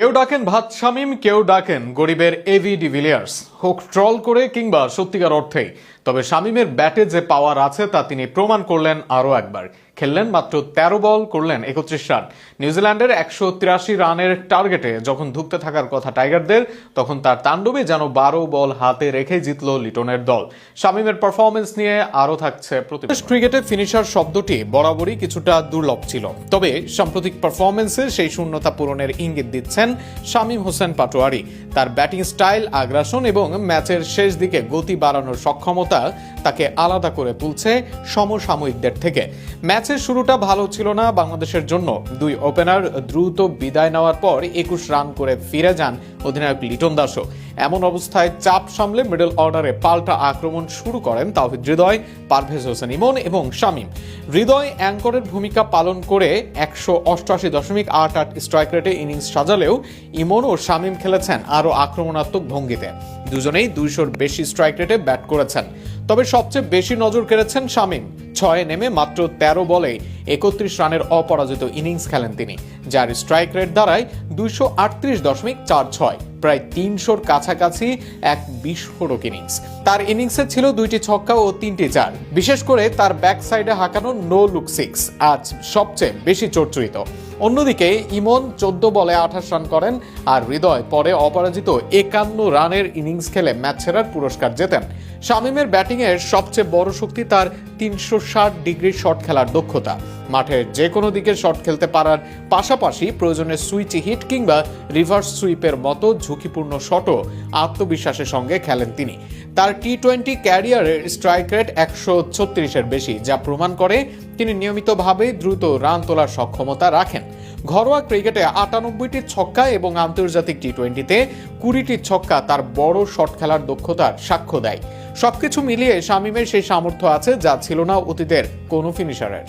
কেউ ডাকেন ভাত শামীম, কেউ ডাকেন গরিবের এবি ডিভিলিয়ার্স। হোক ট্রল করে কিংবা সত্যিকার অর্থেই, তবে শামীমের ব্যাটে যে পাওয়ার আছে তা তিনি প্রমাণ করলেন আরও একবার। খেললেন মাত্র 13 বল, করলেন 31 রান। নিউজিল্যান্ডের 183 রানের টার্গেটে যখন ধুঁকতে থাকার কথা টাইগারদের, তখন তার তাণ্ডবে যেন 12 বল হাতে রেখে জিতল লিটনের দল। শামীমের পারফরমেন্স নিয়ে আরও থাকছে প্রতিবেদন। ক্রিকেটে ফিনিশার শব্দটি বরাবরই কিছুটা দুর্লভ ছিল, তবে সাম্প্রতিক পারফরমেন্সে সেই শূন্যতা পূরণের ইঙ্গিত দিচ্ছেন শামীম হোসেন পাটোয়ারি। তার ব্যাটিং স্টাইল, আগ্রাসন এবং ম্যাচের শেষ দিকে গতি বাড়ানোর সক্ষমতা তাকে আলাদা করে তুলছে সমসাময়িকদের থেকে। ম্যাচের শুরুটা ভালো ছিল না বাংলাদেশের জন্য। দুই ওপেনার দ্রুত বিদায় নেওয়ার পর 21 রান করে ফিরে যান অধিনায়ক লিটন দাসও। এমন অবস্থায় চাপ সামলে মিডল অর্ডারে পাল্টা আক্রমণ শুরু করেন তাওহিদ হৃদয়, পারভেজ হোসেন ইমন এবং শামীম। হৃদয় অ্যাঙ্করের ভূমিকা পালন করে 188.88 স্ট্রাইক রেটে ইনিংস সাজালেও ইমন ও শামীম খেলেছেন আরও আক্রমণাত্মক ভঙ্গিতে। দুজনেই 200-র বেশি স্ট্রাইক রেটে ব্যাট করেছেন, তবে সবচেয়ে বেশি নজর কেড়েছেন শামীম। 6 নেমে মাত্র 13 বলে 31 রানের অপরাজিত ইনিংস খেলেন তিনি, যার স্ট্রাইক রেট দাঁড়ায় 238.46, প্রায় 300-র কাছাকাছি এক বিস্ফোরক ইনিংস। তার ইনিংসে ছিল 2টি ছক্কা ও 3টি চার। বিশেষ করে তার ব্যাক সাইডে হাঁকানো নো লুক 6 আজ সবচেয়ে বেশি চর্চিত। অন্যদিকে ইমন 14 বলে 28 রান করেন, আর হৃদয় পরে অপরাজিত 51 রানের ইনিংস খেলে ম্যাচ সেরার পুরস্কার জেতেন। শামীমের ব্যাটিংয়ের সবচেয়ে বড় শক্তি তার 360 ডিগ্রি শট খেলার দক্ষতা। মাঠের যে কোনো দিকে শট খেলতে পারার পাশাপাশি প্রয়োজনে সুইচ হিট কিংবা রিভার্স সুইপের মতো ঝুঁকিপূর্ণ শটও আত্মবিশ্বাসের সঙ্গে খেলেন তিনি। তার টি-20 ক্যারিয়ারের স্ট্রাইক রেট 136-এর বেশি, যা প্রমাণ করে তিনি নিয়মিতভাবে দ্রুত রান তোলার সক্ষমতা রাখেন। ঘরোয়া ক্রিকেটে 98টি ছক্কা এবং আন্তর্জাতিক টি-20তে 20টি ছক্কা তার বড় শট খেলার দক্ষতার সাক্ষ্য দেয়। সবকিছু মিলিয়ে শামীমের সেই সামর্থ্য আছে যা ছিল না অতীতের কোনো ফিনিশারের।